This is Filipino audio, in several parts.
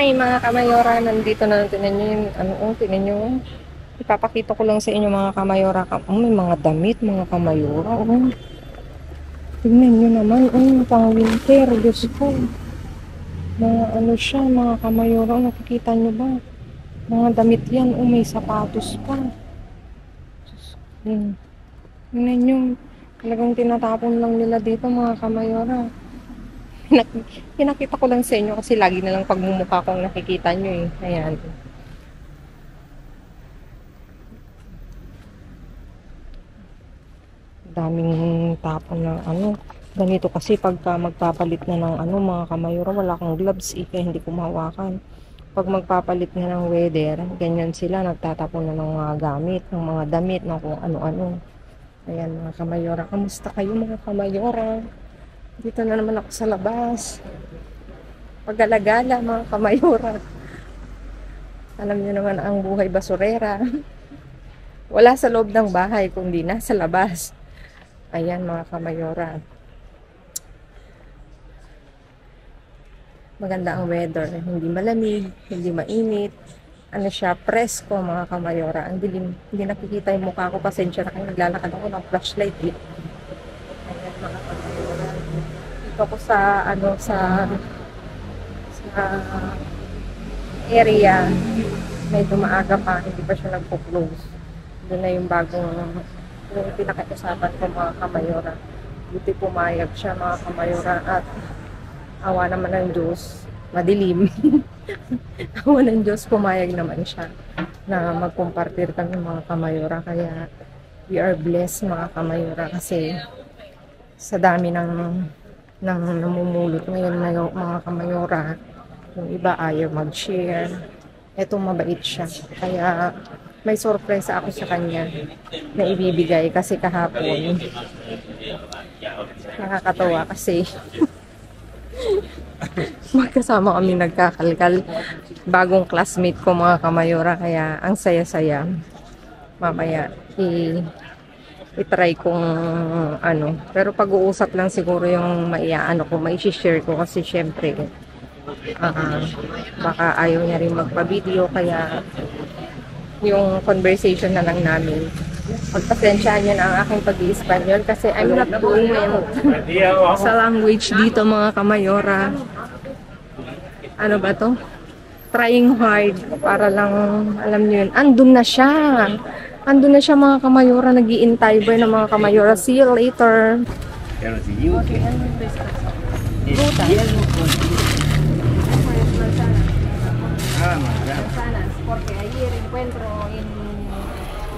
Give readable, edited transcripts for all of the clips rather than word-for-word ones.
Hi mga kamayora, nandito na tinan nyo yung tinan nyo. Ipapakita ko lang sa inyo mga kamayora. May mga damit mga kamayora. Tingnan nyo naman, pang winter, Diyos ko. Mga siya, mga kamayora, nakikita nyo ba? Mga damit yan, may sapatos pa. Diyos ko. Tingnan nyo, talagang tinatapon lang nila dito mga kamayora. Pinakita ko lang sa inyo kasi lagi na lang pagmumukha kong nakikita nyo eh. Ayan. Daming tapon ng ganito kasi pagka magpapalit na ng mga kamayora, wala akong gloves eh, kaya hindi ko mahawakan. Pag magpapalit na ng weather, ganyan sila, nagtatapon na ng mga gamit, ng mga damit, ng kung ano-ano. Ayan mga kamayora, kamusta kayo mga kamayora? Dito na naman ako sa labas. Paggalagala mga kamayora. Alam niyo naman ang buhay basurera. Wala sa loob ng bahay kundi nasa labas. Ayan mga kamayora. Maganda ang weather. Hindi malamig, hindi mainit. Siya, presko mga kamayora. Ang dilim. Hindi nakikita yung mukha ko. Pasensya na kayo. Naglalakad ako ng flashlight eh. Ayan mga kamayora. Dito ako sa area, medyo maaga pa, hindi pa siya nagpo-close. Doon na yung bagong yung pinaka-usapan ko mga kamayora. Buti pumayag siya mga kamayora at awa naman ng Diyos, madilim. Awa ng Diyos, pumayag naman siya na magkumpartir kami mga kamayora. Kaya we are blessed mga kamayora kasi sa dami ng namumulot ngayon na yung mga kamayora. Yung iba ayaw mag-share. Ito mabait siya. Kaya may sorpresa ako sa kanya na ibibigay kasi kahapon. Nakakatawa kasi magkasama kami nagkakalkal. Bagong classmate ko mga kamayora. Kaya ang saya-saya. Mamaya i-try kong pero pag-uusap lang siguro yung mai-share ko kasi syempre baka ayaw niya rin magpa-video kaya yung conversation na lang namin. Pagpasensyahan niyo na ang aking pag-i-Espanyol kasi I'm not fluent sa language dito mga kamayora. Ano ba to? Trying hard para lang alam niyo yun. Andun na siya mga kamayora, nag-iintay ba ng mga kamayora. See you later. Porque ayer encuentro en...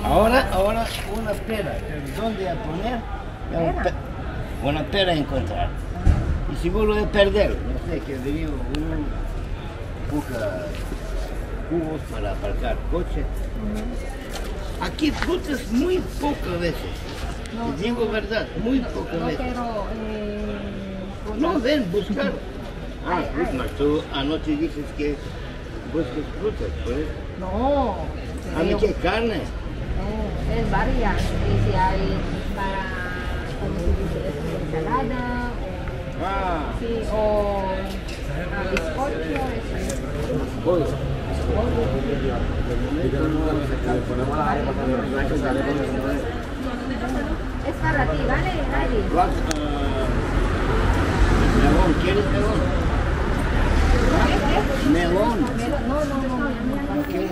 Ahora una pera, pero ¿dónde a poner? Una pera a encontrar. Y seguro de perder, no sé, que venía uno busca cubos para aparcar coches. Aquí frutas muy pocas veces. No, digo verdad, muy pocas veces. Pero, no, ven, buscar. Mas tú anoche dices que buscas frutas, por eso. No. A mí que carne. No, es varias. Y si hay para, como se dice, ensalada, sí, o bizcocho, Pollo. Es para ti, ¿vale? Melón, ¿quieres melón? Melón. No. ¿Qué?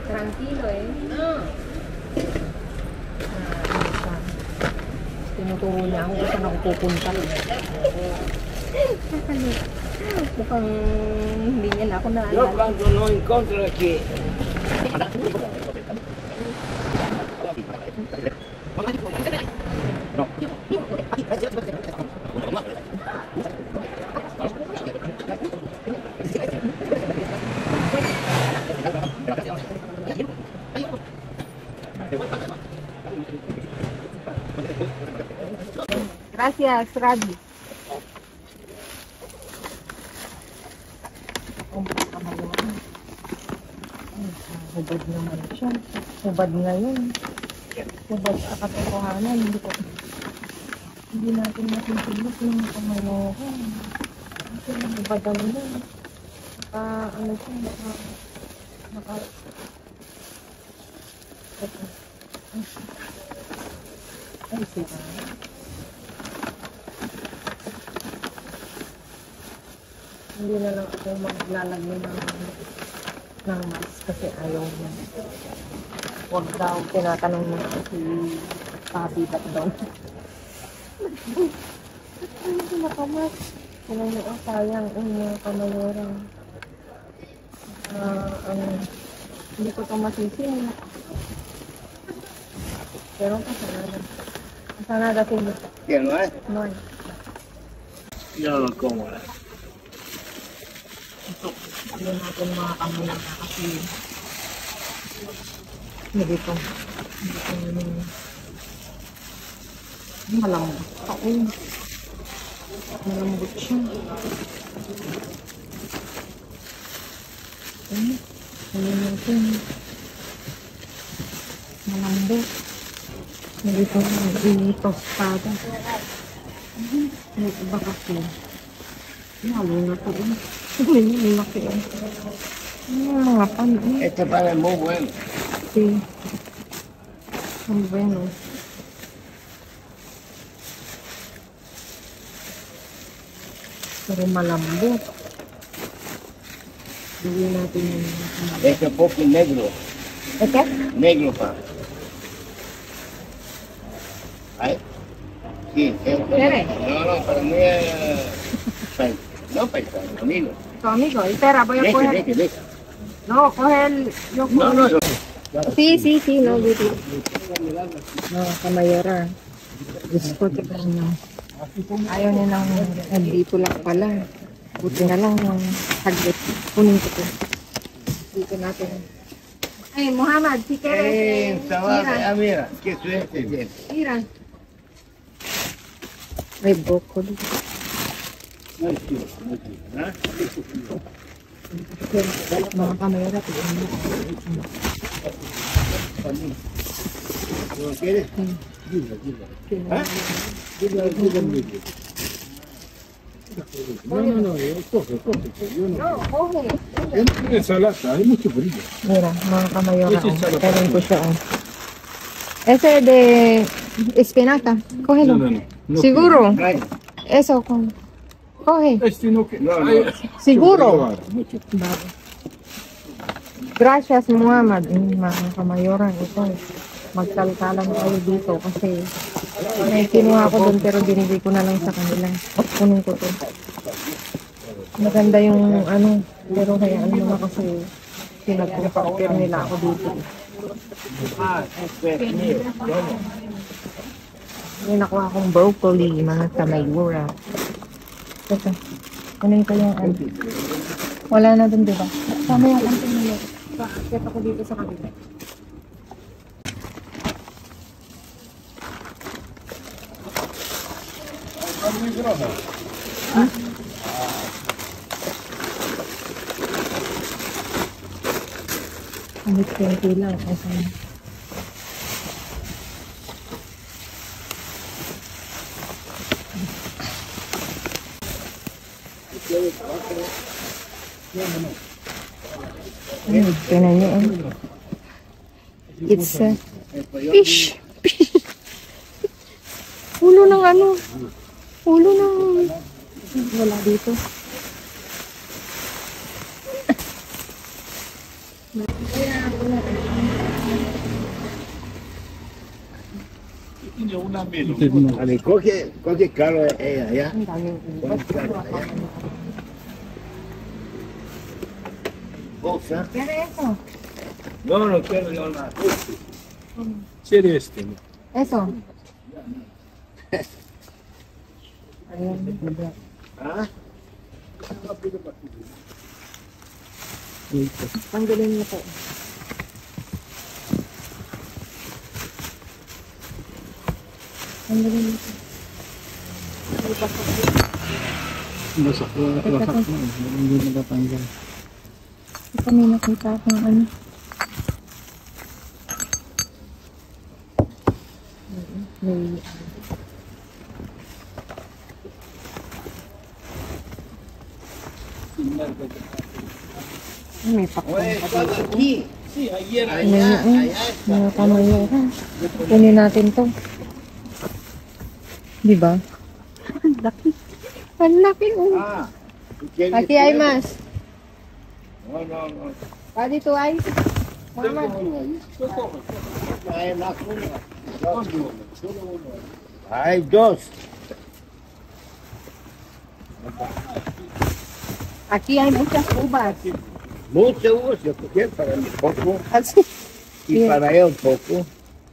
Tranquilo, tinuturo niya ako kung saan ako pupunta. Mukhang hindi niya na ako Yo naalala. cuando no encuentro aquí. Gracias, Rabi. Hubad naman siya. Hubad ngayon. Hubad sa katotohanan. Hindi natin masisilip yung kamayroon. Kasi nabadal na. Ano siya, naka... Ay, sira. Hindi na lang ako maglalagay ng mask kasi ayaw niya. Huwag daw, tinatanong mo si Papi ba't doon. Hindi nakamas. Kailan nyo, sayang, mga kamayorang. Hindi ko ito masisin. Pero kasanada. Kasanada sila. ¿Qué no es? No hay. Yo no como. Hindi natin mga kamayorang kasi hindi ko malambot ako. Malambot siya. Ano natin. Malambot. Hindi ko tostada. May iba kasi. Lalo na ito. May laki. Mga pan. Este pan es muy bueno. Sí. Muy bueno. Pero malambot. Gawin natin yung... Este poco negro. Eke? Negro pan. ¿Ay? Sí, ¿Quieres? no, para mí es... No paisano, amigo. Tu amigo, espera, voy a coger... Deje. No, coge el... Yo cojo... No. Sí, no, dito. No, kamayora. Diyos ko, tignan nyo. Ayaw niya nang nandito lang pala. Buti na lang yung haglit. Kunin ko ito. Dito natin. Ay, Muhammad, si Kere. Mira, qué suerte tienes. Mira. May broccoli. Muy chido, ¿ah? Mga kamayora, tignan nyo. ¿Lo quieres? ¿Ah? No, coge. Yo no. No, coge. En ensalada, hay mucho brillo. Mira, mga kamayora. Ito yung sarap. Kailan ko siya. Ese de espinaca. Cógelo. No Seguro. Trae. Eso, coge. Este no que. No. Seguro. Mucho. Vale. Gracias, Muhammad. Mga kamayoran, ito. Magsaltalan tayo dito kasi may kinuha ko doon pero binigay ko na lang sa kanila. Kunin ko to. Maganda yung ano, pero hayaan mo na kasi pinag-compare nila ako dito. Ah, este es mío. May nakuha akong broccoli, mga kamayura. Teka, kunin ko yung ano. Wala na doon, diba? Sama yung konti nila. Paakit ako dito sa kabila. Ang 20 lang. Kasi tingnan niyo. It's fish. Ulo ng ano? Ulo ng... Wala dito. A mí coge caro ella, ¿ya? Ang daming Coge caro allá. Bolsa. Kaya eso. No quiero yo nada. Sería este. Eso. Ayan. ¿Ah? Tanggalin niyo po. Tanggalin niyo po. Wasak na. Hindi natatanggal. Ito may nakita akong ano. May Oye, todo aquí. Sí, ayer. Allá, allá está. Mga kamayora. Kunin natin to. Di ba? Ang laki. Ang laki, oh. Ah, ¿tú quieres Aquí hay fuego? más. No, no, no. Ah, dito hay. Muhammad. Hay más uno. Hay dos. Aquí hay muchas uvas. Mucho uso, porque para mí poco Así. y Bien. para él poco.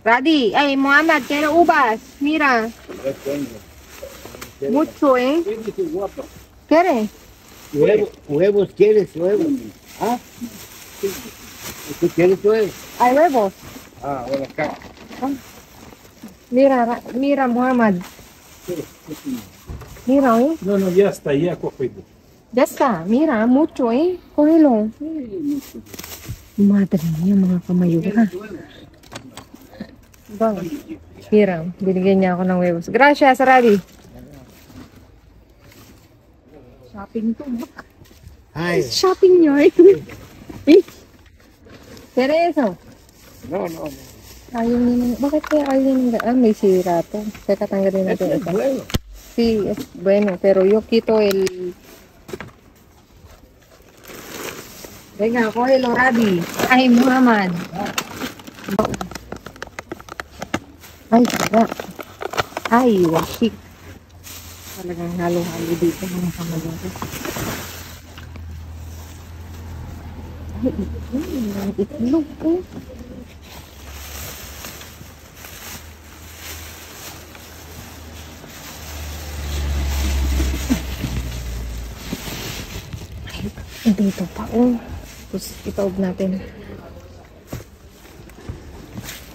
Radi, ay, Muhammad, quiero uvas. Mira, Yo tengo. mucho, ¿eh? ¿Quieres? Huevos, ¿quieres huevos? ¿Ah? ¿Tú quieres huevos? Hay huevos. Ah, bueno, acá. Mira, mira, Muhammad. Mira, ¿eh? No, no, ya está, ya cogido. Ya está, mira, mucho, ¿eh? Cógelo. Madre mía, mga kamayura. Bang. Mira, binigyan niya ako ng huevos. Gracias, Radi. Shopping to. Ay, Shopping niyo, eh. Pero eso. no, no, no. Ayaw niya nang... Bakit kaya ayaw niya nang... Ah, may sira to. Teka, tanggalin Este natin es ito. bueno. Sí, es bueno, pero yo quito el... Venga, cógelo, Radi. Ay, Muhammad. Ay, sarap. Ay, wasik. Talagang halo-halo dito mga kamayora. Ay, itlog eh. Dito pa, oh. Tapos itaob natin.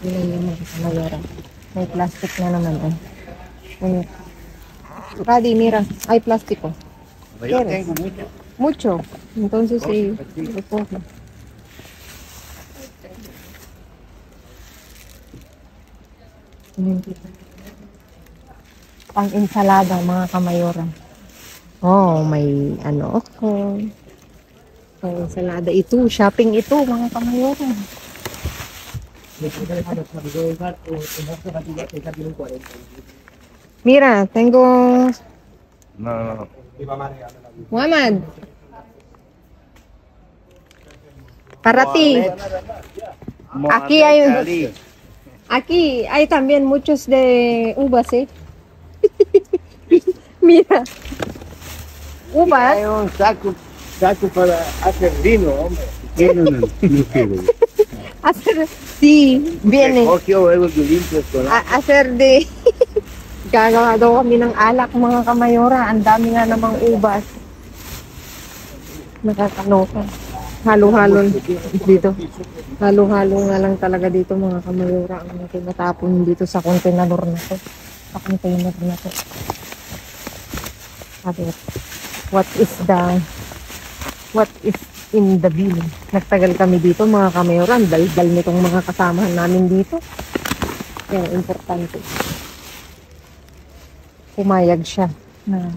Yun yung mga kamayora. May plastic na naman, oh. Ano? Radi, mira. Hay plástico. Yo ¿Quieres? tengo mucho. Mucho. Entonces, sí. Lo cojo. Pang ensalada, mga kamayora. Oh, may ano ako. Pang ensalada ito. Shopping ito, mga kamayora. Mira, tengo... No, no. Muhammad. Para ti. Aquí hay- Aquí hay también muchos de uvas, ¿eh? Mira. Uvas. Hay un saco para hacer vino, hombre. No, no, no quiero. Hacer, sí, viene. Cogió huevos limpios con Hacer de... Gagawa daw kami ng alak, mga kamayora. Ang dami nga namang ubas. Nakakaloka. Halo-halo dito. Halo-halo nga lang talaga dito, mga kamayora. Ang tinatapon dito sa container na to. Sa container na to. Sabi, what is in the bin? Nagtagal kami dito, mga kamayora. Ang dal-dal nitong mga kasamahan namin dito. Kaya importante. Pumayag siya na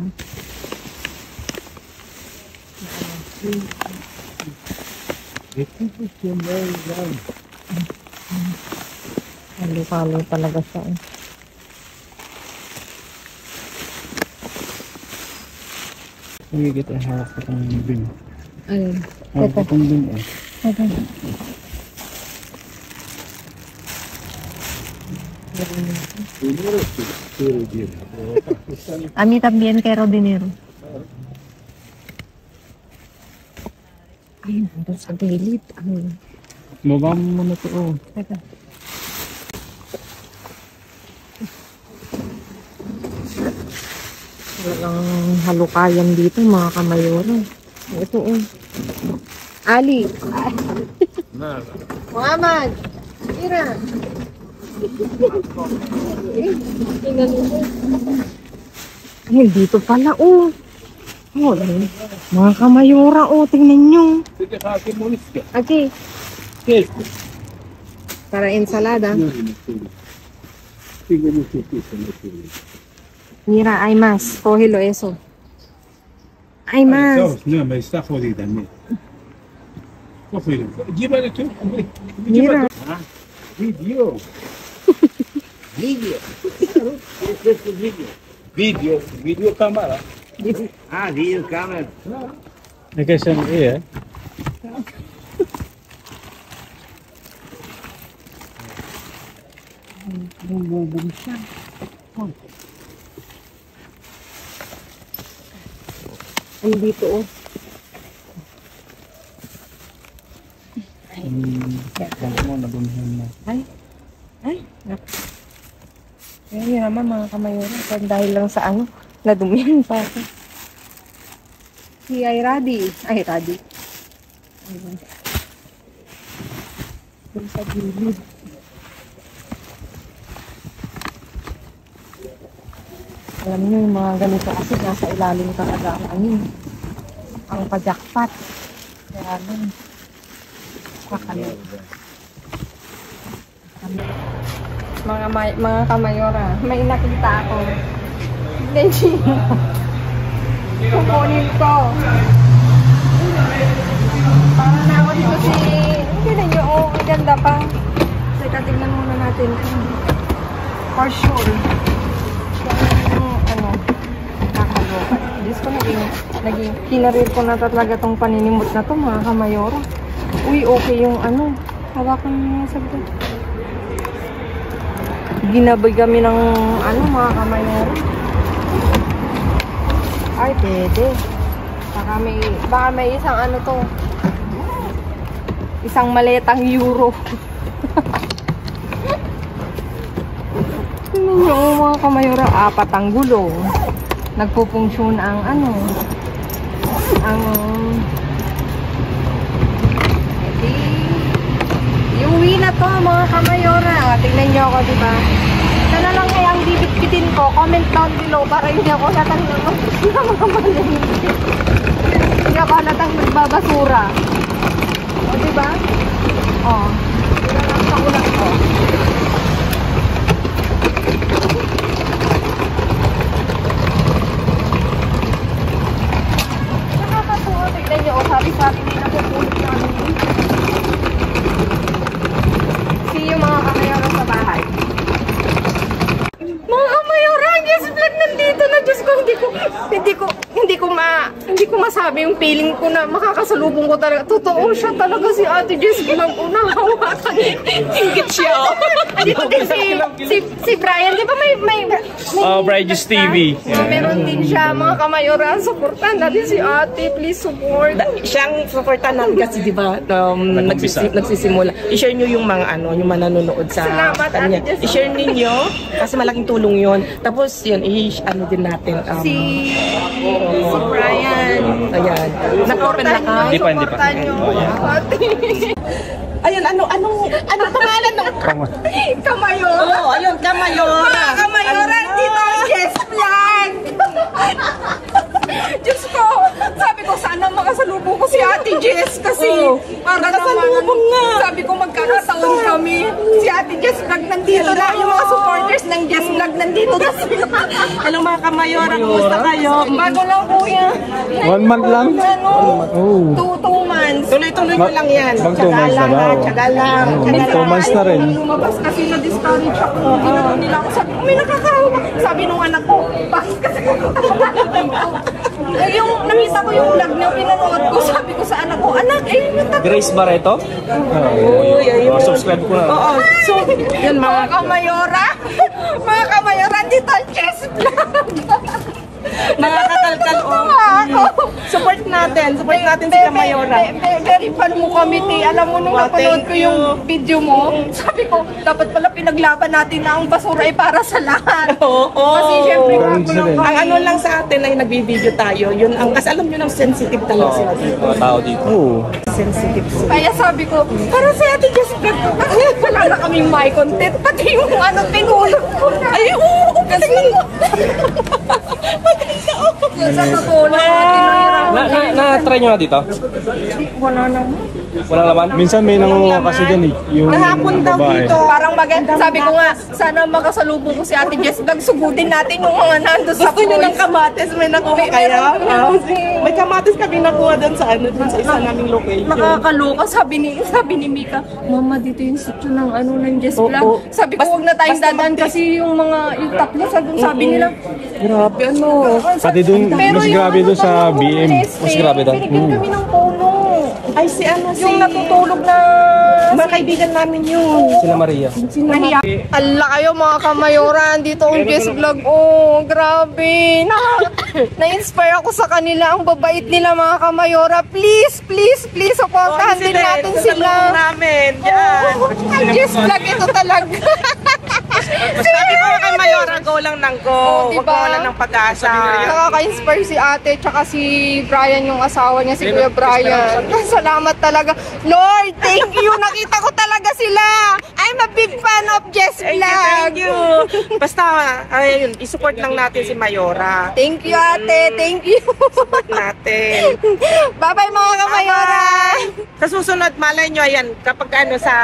halo-halo talaga siya. Hindi kita hawak sa kang bin. Ayun. Hawak sa kang bin eh. Okay. Primero quiero bien. A mí también quiero dinero. Ay, nandun sa gilid. Ay, Mababa mo na to. Oh. teka. Talagang halukayan dito, mga kamayora. Ito, oh. Ali. No, Muhammad. Mira. Tingnan mo. Ay, dito pala, oh. Oh, mga kamayora, oh. Tingnan nyo. Sige, hakin mo iska. Aquí. ¿Qué es? Para ensalada. No, no quiero. Sigue mucho piso, no quiero. Mira, hay más. Cógelo eso. Hay más. No, me está jodida, mira. Aferin. Gira tu. Gira. Ah, Video. video. Claro, questo video. Video. Video kamera. Ah, video camera. Ne kasi iya. Bumubog siya. Ay, dito oh. Mo na dumihan na. Ay, naku. Yun naman mga kamayora. Dahil lang sa ano, nadumihan pa ako. Si Radi. Ayun. Doon sa gilid. Alam niyo yung mga ganito kasi nasa ilalim talaga ang pajakpat. Kaya nun, kakalit. Mga kamayora, may nakita ako. Tignan niyo. Kukunin ko. Para na ako dito tignan niyo, oh, ang ganda pa. Teka, tignan muna natin. For sure. Nakakaloka. Diyos ko, naging kinarir ko na talaga tong paninimot na to, mga kamayora. Uy, okay yung ano. Hawakan mo sa saglit. Ginabay kami ng ano, mga kamayora. Ay, pwede. Baka may isang ano to. Isang maletang euro. Tingnan nyo, mga kamayora, 4 ang gulong. Nagpupunksyon ang ano, iuwi na to, mga kamayora. Tingnan nyo ako, diba? Sana lang kaya ang bibit-bitin ko. Comment down below para hindi ako halatang hindi ako halatang nagbabasura. O, diba? O, yun lang sa ulat ko. Nakakatuwa. Tignan nyo, sabi-sabi nila pupulit namin. See you, mga kamayora sa bahay. Mga kamayora, yes, vlog nandito na. Diyos ko, hindi ko masabi yung feeling ko na makakasalubong ko talaga. Totoo siya talaga si Ate Jess. Unang hawakan. Ingit siya. Andito din si Brian. Di ba may Brian Jess TV. Meron din siya, mga kamayora. Supportan natin si Ate. Please support. Siyang supportan natin kasi di ba nagsisimula. I-share niyo yung mga yung nanonood sa Salamat, kanya. Ate Jess. I-share niyo kasi malaking tulong 'yon. Tapos yun, din natin Si Brian. Ayan. Nag-open na ka. Hindi pa. Supportan nyo. Ate. Ayun, anong pangalan ng Kamayora. Oo, ayun, Kamayora. Mga kamayora, dito ang Jess Vlog. Diyos ko, sabi ko sana makasalubong ko si Ate Jess kasi para naman, sabi ko magkakataon kami. Si Ate Jess Vlog nandito na, yung mga supporters ng Jess Vlog nandito na sila. Hello mga Kamayora, kumusta kayo? Bago lang kuya. 1 month lang? Oh. 2 months. Tuloy-tuloy ko lang yan. Mag 2 months na ba? Tsaga lang. 2 months na rin. Lumabas kasi na-discourage ako. Ginano nila ako. Sabi ko, may nakakahawa. Sabi nung anak ko, bakit kasi yung nakita ko yung vlog niyo, pinanood ko. Sabi ko sa anak ko, anak, Grace Barreto? Subscribe ko na. Oo. So, yun mga kamayora. Mga kamayora, dito ang Jess Vlog. mga kakalkal support natin si Kamayora. Very fan mo kami, Ti. Alam mo, nung napanood ko yung video mo, sabi ko, dapat pala pinaglaban natin na ang basura ay para sa lahat. Oo. Kasi syempre, bago lang kami. Ang ano lang sa atin ay nagbibideo tayo. Yun ang, kasi alam nyo nang sensitive talaga sila dito. Mga tao dito. Sensitive sila. Kaya sabi ko, para sa Ate Jess Vlog, wala na kaming my content. Pati yung tinulog ko na. Ay, oo, kasi sa totoo lang, Na-try nyo na dito? wala naman. Walang laman? Minsan may nangunguha kasi dyan eh. Yung Kahapon daw babae. dito. Parang maganda. Sabi ko nga, sana makasalubong ko si Ate Jess Vlog. Sugudin natin yung mga nando sa Gusto nyo ng kamatis, may nakuha kaya? meron kasi. May kamatis kami nakuha doon sa dun sa isa naming location. nakakaloka. Sabi ni Mika, Mama, dito yung sityo ng ng Jess Oo. Vlog. Sabi ko, huwag na tayong basta dadaan kasi yung tatlo sabi nila. Grabe, ano. Pati dun, mas grabe dun sa BM. Mas grabe dun. Binigyan kami ng puno. Ay, si ano, Yung natutulog na mga kaibigan namin yun. Sila Maria. Mahiya. Ala kayo mga kamayoran, dito ang Jess Vlog. Oh, grabe. Na-inspire ako sa kanila. Ang babait nila mga kamayora. Please, please, please, supportahan din natin sila. namin. Yan. Ang Jess Vlog, ito talaga. Sabi ko kay Mayora, go lang ng go. Oh, Huwag diba? ka lang ng pag-asa. Nakaka-inspire si ate, tsaka si Brian, yung asawa niya, si Kuya Brian. Salamat talaga. Lord, thank you. Nakita ko talaga sila. I'm a big fan of Jess Vlog. Thank you. Basta, ayun, isupport lang natin si Mayora. Thank you, ate. Thank you. Support natin. Bye-bye, mga kamayora. Sa susunod, malay nyo, ayan, kapag sa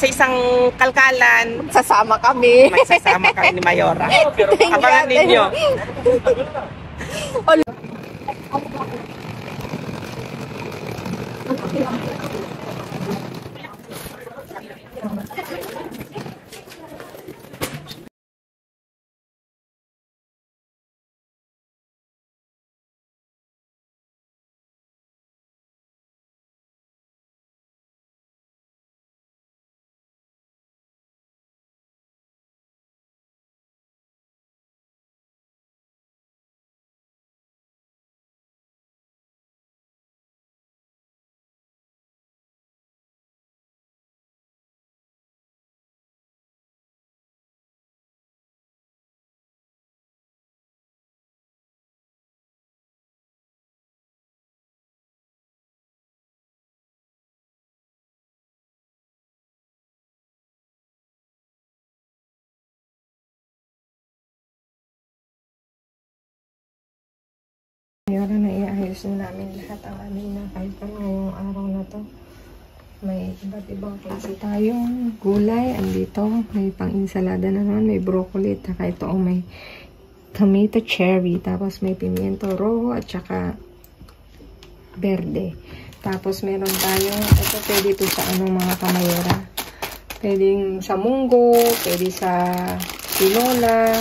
isang kalkalan, Sasama kami. magsasama kami ni Mayora. Thank you, Abangan ate. ninyo. Mayroon na iayos na namin lahat ang aming nakaitan ngayong araw na to. May iba't ibang klase tayong gulay. Andito, may pang-insalada na naman, may broccoli, at saka ito may tomato cherry, tapos may pimiento rojo, at saka verde. Tapos meron tayong, ito pwede ito sa mga kamayora. Pwedeng sa munggo, pwede sa tinola.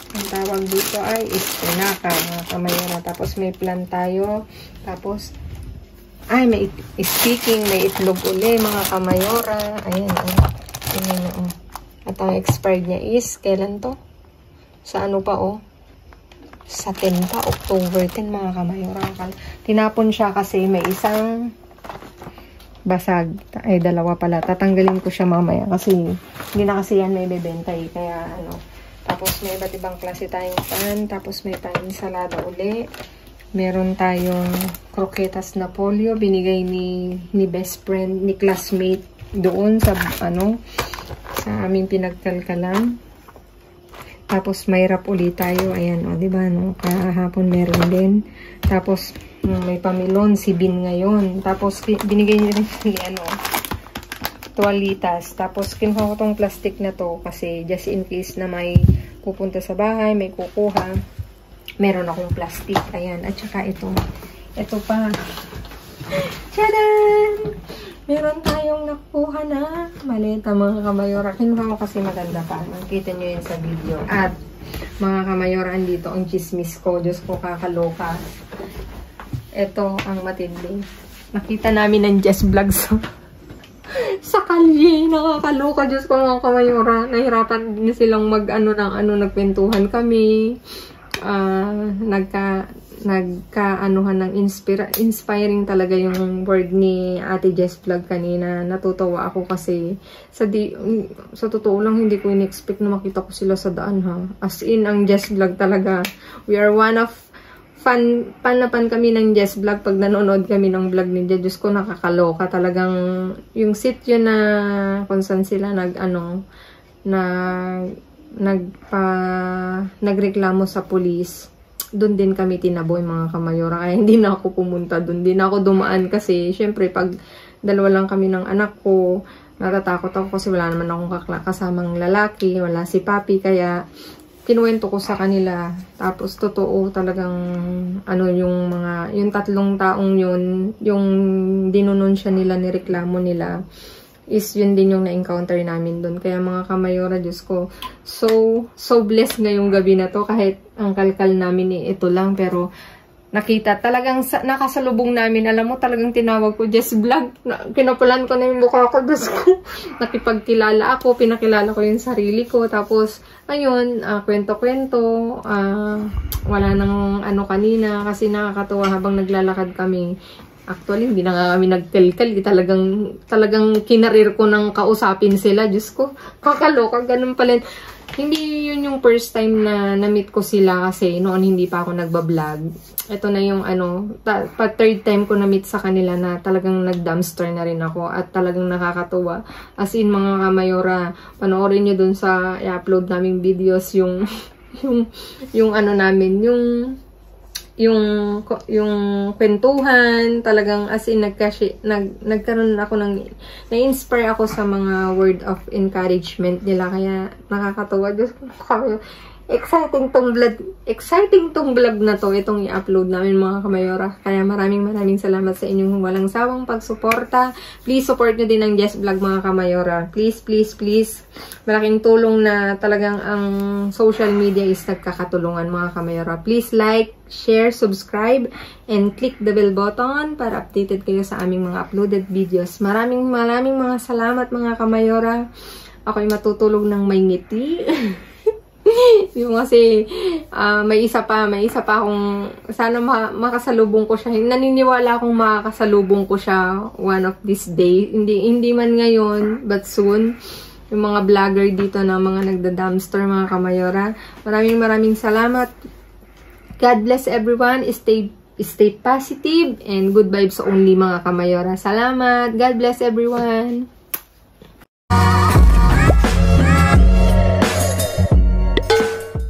Ang tawag dito ay espinaca, mga kamayora. Tapos may plan tayo. Tapos, may speaking, may itlog uli, mga kamayora. Ayan, ayan. At ang expired niya is, kailan to? Sa ano pa, Sa 10 pa, October 10, mga kamayora. Tinapon siya kasi may isang basag. Ay, dalawa pala. Tatanggalin ko siya mamaya kasi hindi na kasi yan may bebenta Kaya, Tapos may iba't ibang klase tayong pan. Tapos may pan-insalada uli. Meron tayong croquetas na polio. Binigay ni best friend, ni classmate doon sa sa aming pinagkalkalan. Tapos may wrap uli tayo. Ayan, diba, kahapon meron din. Tapos may pamilon, si Bin ngayon. Tapos binigay niya rin tuwalitas. Tapos kinuha ko tong plastic na to kasi just in case na may pupunta sa bahay, may kukuha, meron akong plastic. Ayan. At saka ito pa. Tadaan! Meron tayong nakuha na maleta, mga kamayora. Kinuha ko kasi maganda pa. Nakita nyo yun sa video. At mga kamayora, andito ang chismis ko. Diyos ko, kakaloka. Ito ang matindi. Nakita namin ng Jess Vlog sa kalye. Nakakaloka. Diyos ko, mga kamayora. Nahirapan din silang nagkwentuhan kami. Nagka-anuhan ng inspiring talaga yung word ni Ate Jess Vlog kanina. Natutuwa ako kasi sa totoo lang hindi ko in-expect na makita ko sila sa daan, ha. As in, ang Jess Vlog talaga. We are one of fan na fan kami ng Jess Vlog pag nanonood kami ng vlog ni Diyos ko, nakakaloka talagang yung sityo na kung saan sila nagreklamo sa pulis. Doon din kami tinaboy, mga kamayora. Kaya hindi na ako pumunta doon. Hindi na ako dumaan kasi syempre pag dalawa lang kami ng anak ko, natatakot ako kasi wala naman akong kasamang lalaki, wala si papi, kaya kinuwento ko sa kanila. Tapos, totoo talagang, yung tatlong taong yun, yung dinununsya nila, nireklamo nila, is yun din yung na-encounter namin doon. Kaya mga kamayora, Diyos ko, so blessed ngayong gabi na to, kahit ang kalkal namin ito lang, pero nakita, talagang nakasalubong namin, alam mo, talagang tinawag ko, Jess Vlog, kinapulan ko na yung mukha ko, Diyos ko, nakipagkilala ako, pinakilala ko yung sarili ko, tapos, ayun, kwento-kwento, wala nang kanina, kasi nakakatuwa habang naglalakad kami. Actually, hindi na nga kami nagkalkal, talagang kinarir ko ng kausapin sila, Diyos ko, kakaloka, ganun pala. Hindi yun yung first time na na-meet ko sila kasi noon hindi pa ako nagbablog. Ito na yung third time ko na-meet sa kanila na talagang nag-dumpster na rin ako at talagang nakakatuwa. As in, mga kamayora, panoorin nyo dun sa i-upload naming videos yung namin, yung kwentuhan, talagang as in nagkaroon ako na-inspire ako sa mga word of encouragement nila, kaya nakakatawa. Exciting tong vlog na to, itong i-upload namin mga kamayora. Kaya maraming salamat sa inyong walang sawang pagsuporta. Please support nyo din ang Jess Vlog mga kamayora. Please. Malaking tulong na talagang ang social media is nagkakatulungan mga kamayora. Please like, share, subscribe, and click the bell button para updated kayo sa aming mga uploaded videos. Maraming mga salamat mga kamayora. Ako'y matutulog ng may ngiti. Yung kasi may isa pa akong sana makasalubong ko siya. Naniniwala akong makakasalubong ko siya one of these days. Hindi man ngayon, but soon. Yung mga vlogger dito na mga nagda-dumpster mga kamayora. Maraming salamat. God bless everyone. Stay positive and good vibes only mga kamayora. Salamat. God bless everyone.